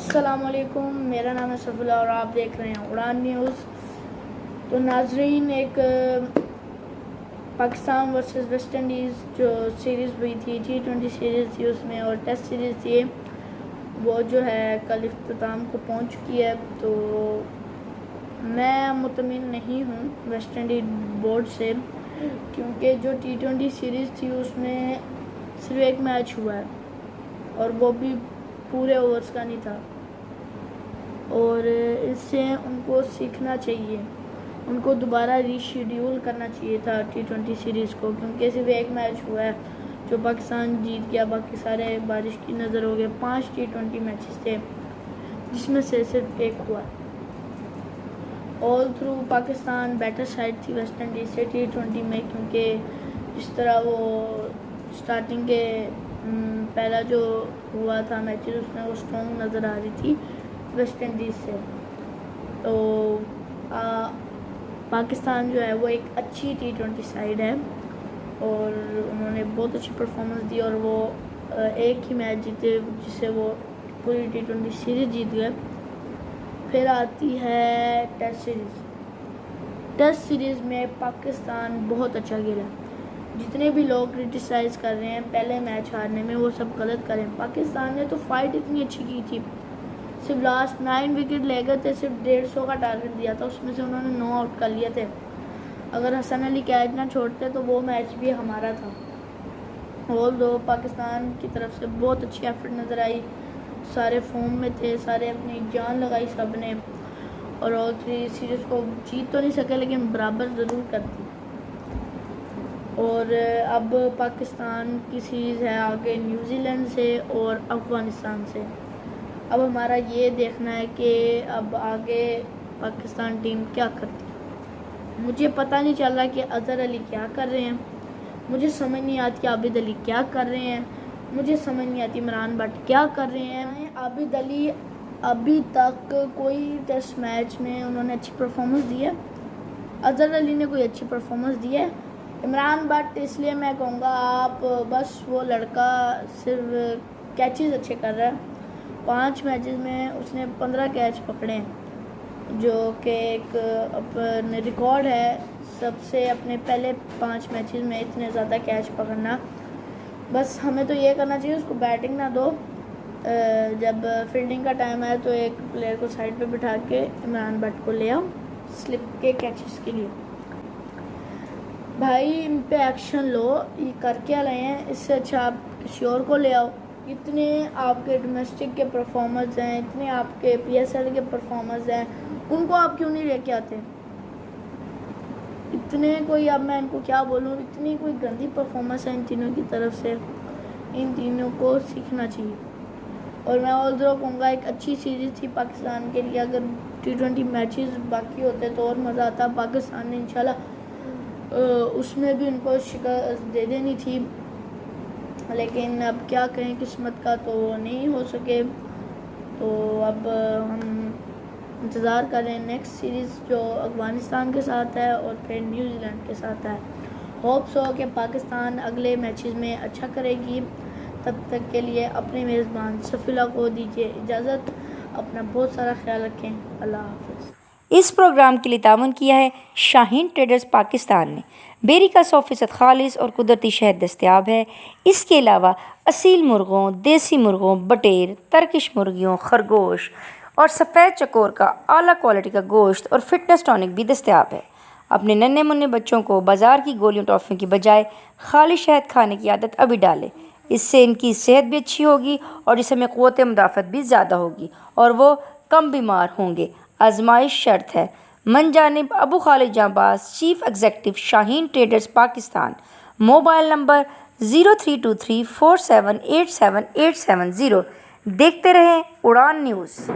अस्सलामुअलैकुम, मेरा नाम है सफुल्ला और आप देख रहे हैं उड़ान न्यूज़। तो नाजरीन, एक पाकिस्तान वर्सेस वेस्ट इंडीज़ जो सीरीज़ हुई थी, T20 सीरीज़ थी उसमें, और टेस्ट सीरीज़ थी, वो जो है कल इख्तिताम को पहुंच चुकी है। तो मैं मुतमिन नहीं हूं वेस्ट इंडीज़ बोर्ड से, क्योंकि जो T20 सीरीज़ थी उसमें सिर्फ एक मैच हुआ है और वो भी पूरे ओवर्स का नहीं था। और इससे उनको सीखना चाहिए, उनको दोबारा रीशेड्यूल करना चाहिए था T20 सीरीज़ को, क्योंकि सिर्फ एक मैच हुआ है जो पाकिस्तान जीत गया, बाकी सारे बारिश की नज़र हो गए। 5 T20 मैचेस थे जिसमें से सिर्फ एक हुआ। All through Pakistan better side थी वेस्ट इंडीज़ से T20 में, क्योंकि जिस तरह वो स्टार्टिंग के पहला जो हुआ था मैचेस उसमें वो स्ट्रॉन्ग नज़र आ रही थी वेस्ट इंडीज़ से। तो पाकिस्तान जो है वो एक अच्छी T20 साइड है और उन्होंने बहुत अच्छी परफॉर्मेंस दी और वो एक ही मैच जीते जिससे वो पूरी T20 सीरीज़ जीत गए। फिर आती है टेस्ट सीरीज़। टेस्ट सीरीज़ में पाकिस्तान बहुत अच्छा खेला। जितने भी लोग क्रिटिसाइज़ कर रहे हैं पहले मैच हारने में, वो सब गलत करें। पाकिस्तान ने तो फाइट इतनी अच्छी की थी, सिर्फ लास्ट 9 विकेट ले गए थे, सिर्फ 150 का टारगेट दिया था, उसमें से उन्होंने 9 आउट कर लिए थे। अगर हसन अली कैच ना छोड़ते तो वो मैच भी हमारा था। और दो पाकिस्तान की तरफ से बहुत अच्छी एफर्ट नज़र आई, सारे फॉर्म में थे, सारे अपनी जान लगाई सब ने, और ऑल 3 सीरीज़ को जीत तो नहीं सके लेकिन बराबर ज़रूर कर दी। और अब पाकिस्तान की सीरीज़ है आगे न्यूजीलैंड से और अफ़गानिस्तान से। अब हमारा ये देखना है कि अब आगे पाकिस्तान टीम क्या करती है। मुझे पता नहीं चल रहा कि अज़हर अली क्या कर रहे हैं, मुझे समझ नहीं आती आबिद अली क्या कर रहे हैं, मुझे समझ नहीं आती इमरान भट्ट क्या कर रहे हैं। आबिद अली अभी तक कोई टेस्ट मैच में उन्होंने अच्छी परफॉर्मेंस दी है, अज़हर अली ने कोई अच्छी परफॉर्मेंस दी है। इमरान भट्ट इसलिए मैं कहूँगा आप बस वो लड़का सिर्फ कैचेस अच्छे कर रहा है। 5 मैचेस में उसने 15 कैच पकड़े हैं, जो कि एक अपने रिकॉर्ड है सबसे, अपने पहले 5 मैचेस में इतने ज़्यादा कैच पकड़ना। बस हमें तो ये करना चाहिए, उसको बैटिंग ना दो, जब फील्डिंग का टाइम आए तो एक प्लेयर को साइड पे बिठा के इमरान भट्ट को ले आओ स्लिप के कैचेस के लिए। भाई इन पे एक्शन लो, ये कर क्या रहे हैं, इससे अच्छा आप किसी और को ले आओ। इतने आपके डोमेस्टिक के परफॉर्मेंस हैं, इतने आपके PSL के परफॉर्मेंस हैं, उनको आप क्यों नहीं लेके आते। इतने कोई, अब मैं इनको क्या बोलूँ, इतनी कोई गंदी परफॉर्मेंस है इन तीनों की तरफ से, इन तीनों को सीखना चाहिए। और मैं ऑल दो कहूँगा एक अच्छी सीरीज़ थी पाकिस्तान के लिए। अगर T20 मैचेस बाकी होते तो और मज़ा आता। पाकिस्तान ने इंशाल्लाह उसमें भी उनको शिकस्त दे देनी थी, लेकिन अब क्या कहें, किस्मत का तो नहीं हो सके। तो अब हम इंतज़ार करें नेक्स्ट सीरीज़ जो अफ़गानिस्तान के साथ है और फिर न्यूजीलैंड के साथ है। होप्स हो कि पाकिस्तान अगले मैचेस में अच्छा करेगी। तब तक के लिए अपने मेज़बान सफिला को दीजिए इजाज़त। अपना बहुत सारा ख्याल रखें। अल्लाह हाफ़िज़। इस प्रोग्राम के लिए ताउन किया है शाहीन ट्रेडर्स पाकिस्तान ने। बेरी का 100% खालिस और कुदरती शहद दस्तयाब है। इसके अलावा असील मुर्गों, देसी मुर्गों, बटेर, तर्किश मुर्गियों, खरगोश और सफ़ेद चकोर का आला क्वालिटी का गोश्त और फिटनेस टॉनिक भी दस्तयाब है। अपने नन्हे मुन्ने बच्चों को बाज़ार की गोलियों टॉफ़ियों की बजाय खाली शहद खाने की आदत अभी डालें। इससे इनकी सेहत भी अच्छी होगी और जिसमें क़ुव्वत मुदाफ़त भी ज़्यादा होगी और वो कम बीमार होंगे। आजमाइश शर्त है। मनजानिब अबू खालिद जांबाज, chief executive, Shaheen traders Pakistan. Mobile number 032347878770। देखते रहें उड़ान न्यूज़।